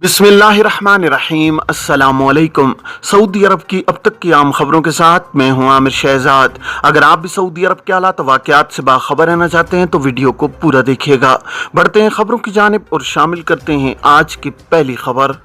बिस्मिल्लाहिर्रहमानिर्रहीम। अस्सलामुअलैकुम। सऊदी अरब की अब तक की आम खबरों के साथ मैं हूं आमिर शहजाद। अगर आप भी सऊदी अरब के हालात वाक़यात से बाखबर रहना चाहते हैं तो वीडियो को पूरा देखिएगा। बढ़ते हैं खबरों की जानिब और शामिल करते हैं आज की पहली खबर।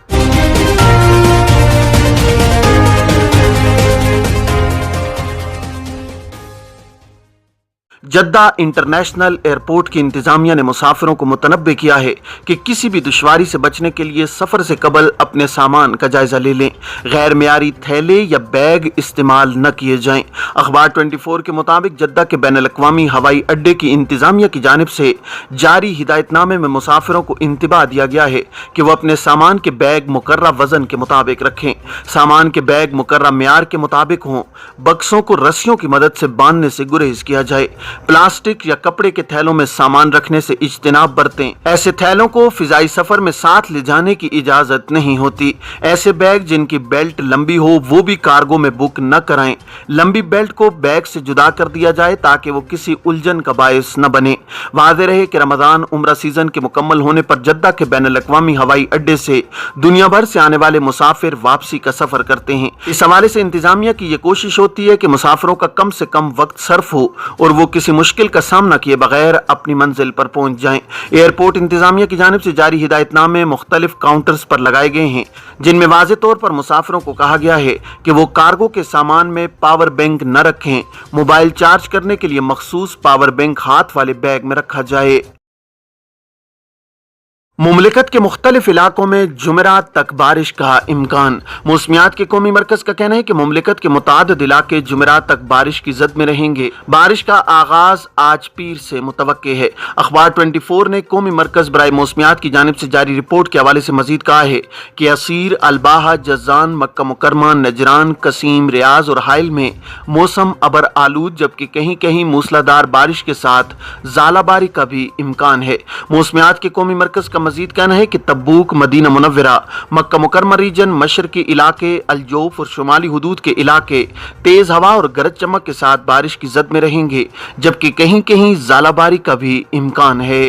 जद्दा इंटरनेशनल एयरपोर्ट की इंतजामिया ने मुसाफिरों को मुतनब्बे किया है कि किसी भी दुश्वारी से बचने के लिए सफ़र से कबल अपने सामान का जायजा ले लें। गैर मियारी थैले या बैग इस्तेमाल न किए जाएं। अखबार 24 के मुताबिक जद्दा के बैनुल-अक़वामी हवाई अड्डे की इंतजामिया की जानिब से जारी हिदायतनामे में मुसाफिरों को इंतबाह दिया गया है कि वह अपने सामान के बैग मुकर्रा वजन के मुताबिक रखें। सामान के बैग मुकर्रा मियार के मुताबिक हों। बक्सों को रस्सियों की मदद से बांधने से गुरेज किया जाए। प्लास्टिक या कपड़े के थैलों में सामान रखने से इज्तिनाब बरतें। ऐसे थैलों को फिजाई सफर में साथ ले जाने की इजाजत नहीं होती। ऐसे बैग जिनकी बेल्ट लंबी हो वो भी कार्गो में बुक न कराएं। लंबी बेल्ट को बैग से जुदा कर दिया जाए ताकि वो किसी उलझन का बायस न बने। वाज़ेह रहे कि रमजान उम्रा सीजन के मुकम्मल होने पर जद्दा के बैनुल-अक़वामी हवाई अड्डे से दुनिया भर से आने वाले मुसाफिर वापसी का सफर करते हैं। इस हवाले से इंतजामिया की ये कोशिश होती है कि मुसाफिरों का कम से कम वक्त सर्फ हो और वो किसी मुश्किल का सामना किए बगैर अपनी मंजिल पर पहुंच जाएं। एयरपोर्ट इंतजामिया की जानिब से जारी हिदायतनामे मुख्तलिफ काउंटर्स पर लगाए गए हैं जिनमें वाज़ेह तौर पर मुसाफिरों को कहा गया है कि वो कार्गो के सामान में पावर बैंक न रखें। मोबाइल चार्ज करने के लिए मखसूस पावर बैंक हाथ वाले बैग में रखा जाए। मुमलिकत के मुख्तलिफ इलाकों में जुमेरात तक बारिश का इम्कान। मौसमियात के कौमी मरकज का कहना है कि मुमलिकत के मुतादिद इलाके जुमेरात तक बारिश की जद में रहेंगे। बारिश का आगाज आज पीर से मुतवक्के है। अखबार 24 ने कौमी मरकज बराए मौसमियात की जानिब से जारी रिपोर्ट के हवाले से मजीद कहा है कि असीर, अलबाहा, जज़ान, मक्का मुकरमा, नजरान, कसीम, रियाज और हाइल में मौसम अबर आलूद जबकि कहीं कहीं मूसलाधार बारिश के साथ ज़ालाबारी का भी इम्कान है। मौसमियात के कौमी मरकज का मजीद कहना है कि तब्बूक, मदीना मुनव्वरा, मक्का मुकरमा रीजन, मशरकी इलाके, अलजौफ और शुमाली हुदूद के इलाके तेज हवा और गरज चमक के साथ बारिश की जद में रहेंगे जबकि कहीं कहीं ज़ालाबारी का भी इम्कान है।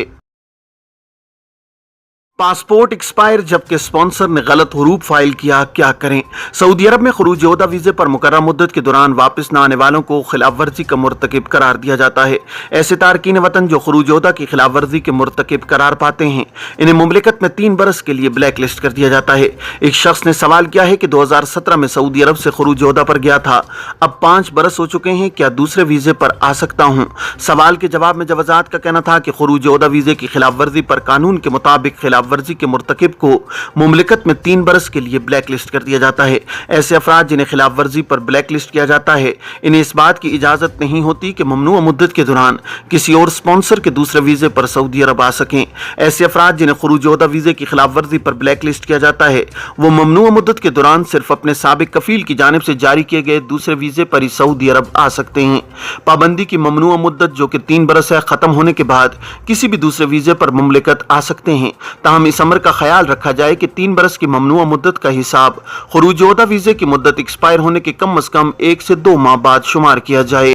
पासपोर्ट एक्सपायर जबकि स्पॉन्सर ने गलत हरूफ फाइल किया, क्या करें। सऊदी अरब में खुरूज ओहदा वीज़े पर मुकर्रर मुद्दत के दौरान वापस न आने वालों को खिलाफ वर्जी का मुर्तकिब करार दिया जाता है। ऐसे तारकीन वतन जो खुरूज ओहदा की खिलाफ वर्जी के मुर्तकिब करार पाते हैं इन्हें मुमलिकत में 3 बरस के लिए ब्लैक लिस्ट कर दिया जाता है। एक शख्स ने सवाल किया है कि 2017 में सऊदी अरब से खुरूज ओहदा पर गया था, अब 5 बरस हो चुके हैं, क्या दूसरे वीज़े पर आ सकता हूँ। सवाल के जवाब में जवाजात का कहना था कि खुरूज ओहदा वीज़े की खिलाफ वर्जी पर कानून के मुताबिक खिलाफ वर्जी के मुर्तकिब को मुमलिकत में 3 बरस के लिए ब्लैक लिस्ट कर दिया जाता है। ऐसे अफराद जिन्हें खिलाफ वर्जी पर ब्लैक लिस्ट किया जाता है इन्हें इस बात की इजाजत नहीं होती कि ममनुआ मुद्दत के दौरान किसी और स्पॉन्सर के दूसरे वीजे पर सऊदी अरब आ सकें। ऐसे अफराद जिन्हें खुरूज ओहदा वीजे की खिलाफ वर्जी पर ब्लैक लिस्ट किया जाता है वो ममनुआ मुद्दत के दौरान सिर्फ अपने साबिक कफील की जानिब से जारी किए गए दूसरे वीजे पर ही सऊदी अरब आ सकते हैं। पाबंदी की ममनुआ मुद्दत जो कि 3 बरस है खत्म होने के बाद किसी भी दूसरे वीजे पर मुमलिकत आ सकते हैं। ताहम इस अमर का ख्याल रखा जाए कि 3 बरस की ममनुआ मुद्दत का हिसाब खुरूज ओहदा वीजे की मुद्दत एक्सपायर होने के कम से कम 1 से 2 माह बाद शुमार किया जाए।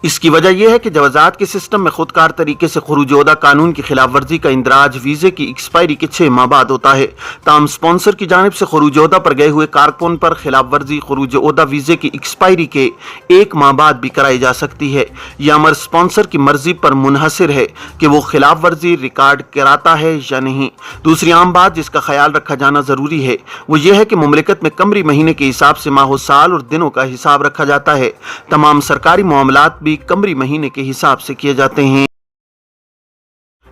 इसकी वजह यह है कि जवाजात के सिस्टम में खुदकार तरीके से खुरूज ओहदा कानून की खिलाफ वर्जी का इंदराज वीजे की एक्सपायरी के 6 माह बाद होता है। ताम स्पॉन्सर की जानिब से खुरूज ओहदा पर गए हुए कारकुन पर खिलाफ वर्जी खुरूज ओहदा वीजे की एक्सपायरी के 1 माह बाद भी कराई जा सकती है। यह अमर स्पॉन्सर की मर्जी पर मुनहसिर है कि वो खिलाफ वर्जी रिकॉर्ड कराता है या नहीं। दूसरी आम बात जिसका ख्याल रखा जाना जरूरी है वो ये है कि मुमलिकत में कमरी महीने के हिसाब से माह, साल और दिनों का हिसाब रखा जाता है। तमाम सरकारी मामलात भी कमरी महीने के हिसाब से किए जाते हैं।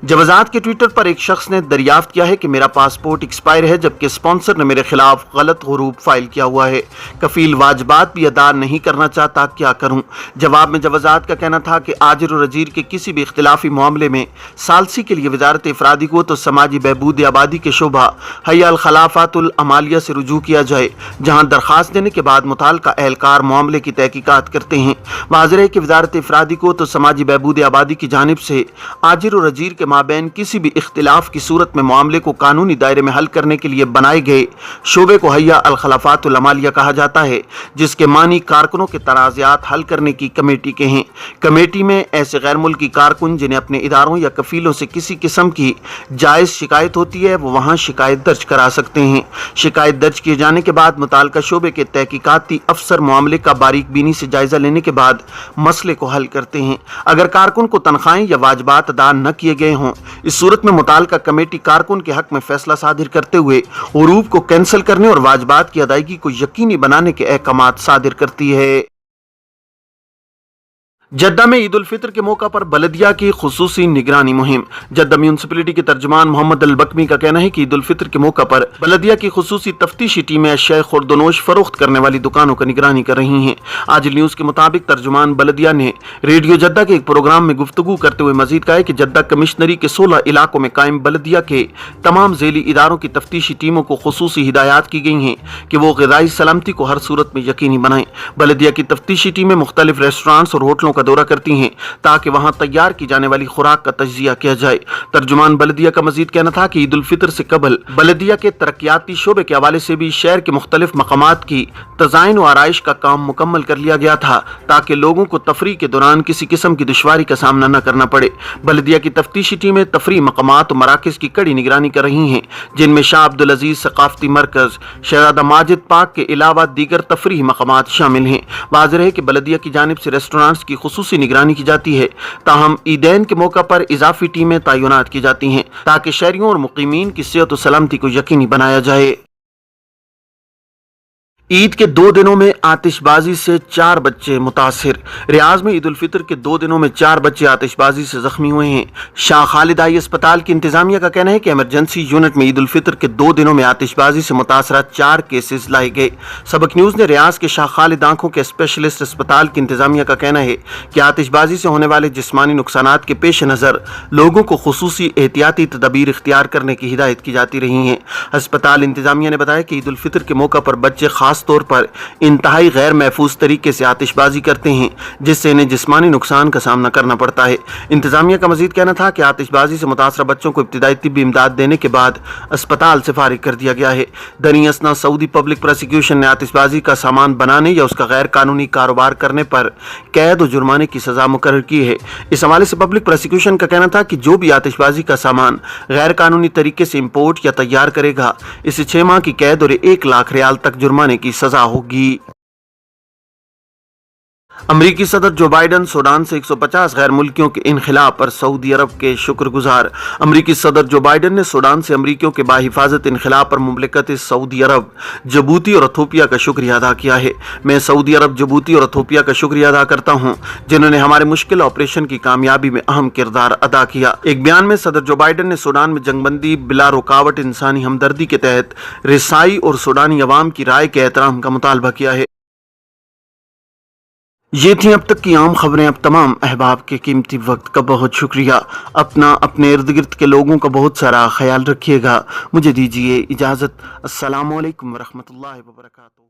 जवाजात के ट्विटर पर एक शख्स ने दरियाफ्त किया है कि मेरा पासपोर्ट एक्सपायर है जबकि स्पॉन्सर ने मेरे खिलाफ गलत हरूफ फाइल किया हुआ है। कफील वाजबात भी अदा नहीं करना चाहता, क्या करूं। जवाब में जवाजात का कहना था कि आजिर और अजीर के किसी भी इख्तिलाफी मामले में सालसी के लिए वजारत इफरादी को तो समाजी बहबूद आबादी के शोबा हय्या अल खलाफातुल अमालिया से रुजू किया जाए जहाँ दरख्वास्त देने के बाद मुताल्लिका एहलकार मामले की तहकीकात करते हैं। वाज़ेह है कि वजारत इफरादी को तो समाजी बहबूद आबादी की जानिब से आजिर और अजीर के माबैन किसी भी इख्तिलाफ की सूरत में मामले को कानूनी दायरे में हल करने के लिए बनाए गए शोबे को हैया अल खिलाफतुल अमालिया कहा जाता है, जिसके मानी कारकुनों के तनाज़ात हल करने की कमेटी के हैं। कमेटी में ऐसे गैर मुल्की कारकुन जिन्हें अपने इदारों या कफीलों से किसी किस्म की जायज़ शिकायत होती है वो वहाँ शिकायत दर्ज करा सकते हैं। शिकायत दर्ज किए जाने के बाद मुताल्लिका शोबे के तहकीकाती अफसर मामले का बारीक बीनी से जायजा लेने के बाद मसले को हल करते हैं। अगर कारकुन को तनख्वाहें या वाजबात अदा न किए गए हों, इस सूरत में मुताल्लिका कमेटी कारकुन के हक में फैसला सादिर करते हुए उरूब को कैंसिल करने और वाजबात की अदायगी को यकीनी बनाने के अहकामात सादिर करती है। जद्दा में ईद उल फितर के मौका पर बलदिया की खुसूसी निगरानी मुहिम। जद्दा म्यूनसिपलिटी के तर्जुमान मोहम्मद अल बकमी का कहना है कि ईद उल फितर के मौका पर बलदिया की खुसूसी तफ्तीशी टीमें अशिया खुर्दनोश फरोख्त करने वाली दुकानों की निगरानी कर रही हैं। आज न्यूज़ के मुताबिक तर्जुमान बलदिया ने रेडियो जद्दा के एक प्रोग्राम में गुफ्तगू करते हुए मजीद कहा कि जद्दा कमिश्नरी के 16 इलाकों में कायम बलदिया के तमाम झेली इदारों की तफ्तीशी टीमों को खुसूसी हिदायत की गई हैं कि वो ग़िज़ाई सलामती को हर सूरत में यकीनी बनाएं। बलदिया की तफ्तीशी टीमें मुख्तलिफ रेस्टोरेंट्स और होटलों का दौरा करती हैं ताकि वहां तैयार की जाने वाली खुराक का तज्जिया किया जाए। तर्जुमान बलदिया का मजीद कहना था कि ईद उल फितर से कबल बलदिया के तरक्याती शोबे के हवाले से भी शहर के मुख्तलिफ मकामात की तज़ाइन व आराइश का काम मुकम्मल कर लिया गया था ताकि लोगों को तफरी के दौरान किसी किस्म की दुश्वारी का सामना न करना पड़े। बलदिया की तफ्तीशी टीमें तफरी मकामात और मराकज़ की कड़ी निगरानी कर रही हैं, जिनमें शाह अब्दुल अजीज सकाफती मरकज़, शहजादा माजिद पार्क के अलावा दीगर तफरी मकामात शामिल हैं। वाज़ेह है कि बलदिया की जानिब से रेस्टोरेंट्स की खुसूसी निगरानी की जाती है, ताहम ईदैन के मौका पर इजाफी टीमें तैनात की जाती हैं ताकि शहरियों और मुकीमीन की सेहत और सलामती को यकीनी बनाया जाए। ईद के 2 दिनों में आतिशबाजी से 4 बच्चे मुतासिर। रियाज में ईद उल फितर के 2 दिनों में 4 बच्चे आतिशबाजी से जख्मी हुए हैं। शाह खालिद आई अस्पताल की इंतजामिया का कहना है कि इमरजेंसी यूनिट में ईद उल फितर के 2 दिनों में आतिशबाजी से मुतासरा 4 केसेस लाए गए। सबक न्यूज़ ने रियाज के शाह खालिद आंखों के स्पेशलिस्ट अस्पताल की इंतजामिया का कहना है कि आतिशबाजी से होने वाले जिस्मानी नुकसानात के पेश नज़र लोगों को खुसूसी एहतियाती तदबीर इख्तियार करने की हिदायत की जाती रही हैं। अस्पताल इंतजामिया ने बताया कि ईद उल फितर के मौका पर बच्चे खास तौर पर इंतहाई गैर महफूज तरीके से आतिशबाजी करते हैं, जिससे इन्हें जिस्मानी नुकसान का सामना करना पड़ता है। इंतजामिया का मजीद कहना था कि आतिशबाजी से मुतासरा बच्चों को इब्तिदाई तिब्बी इमदाद देने के बाद अस्पताल से फारिग कर दिया गया है। दरी असना सऊदी पब्लिक प्रोसिक्यूशन ने आतिशबाजी का सामान बनाने या उसका गैर कानूनी कारोबार करने पर कैद और जुर्माने की सजा मुकर्रर की है। इस हवाले से पब्लिक प्रोसिक्यूशन का कहना था कि जो भी आतिशबाजी का सामान गैर कानूनी तरीके से इम्पोर्ट या तैयार करेगा, इसे 6 माह की कैद और 1 लाख रियाल तक जुर्माने की सजा होगी। अमरीकी सदर जो बाइडन सूडान से 150 गैर मुल्कियों के इनखिला पर सऊदी अरब के शुक्रगुजार। अमरीकी सदर जो बाइडन ने सूडान से अमरीकियों के बाहिफाजत इनखिला पर मुमलिकत सऊदी अरब, जबूती और इथोपिया का शुक्रिया अदा किया है। मैं सऊदी अरब, जबूती और इथोपिया का शुक्रिया अदा करता हूँ जिन्होंने हमारे मुश्किल ऑपरेशन की कामयाबी में अहम किरदार अदा किया। एक बयान में सदर जो बाइडन ने सूडान में जंगबंदी बिला रुकावट इंसानी हमदर्दी के तहत रिसाई और सूडानी अवाम की राय के एहतराम का मुतालबा किया है। ये थी अब तक की आम खबरें। अब तमाम अहबाब के कीमती वक्त का बहुत शुक्रिया। अपने इर्द गिर्द के लोगों का बहुत सारा ख्याल रखिएगा। मुझे दीजिए इजाज़त। अस्सलामु अलैकुम वरहमतुल्लाहि वबरकातुहू।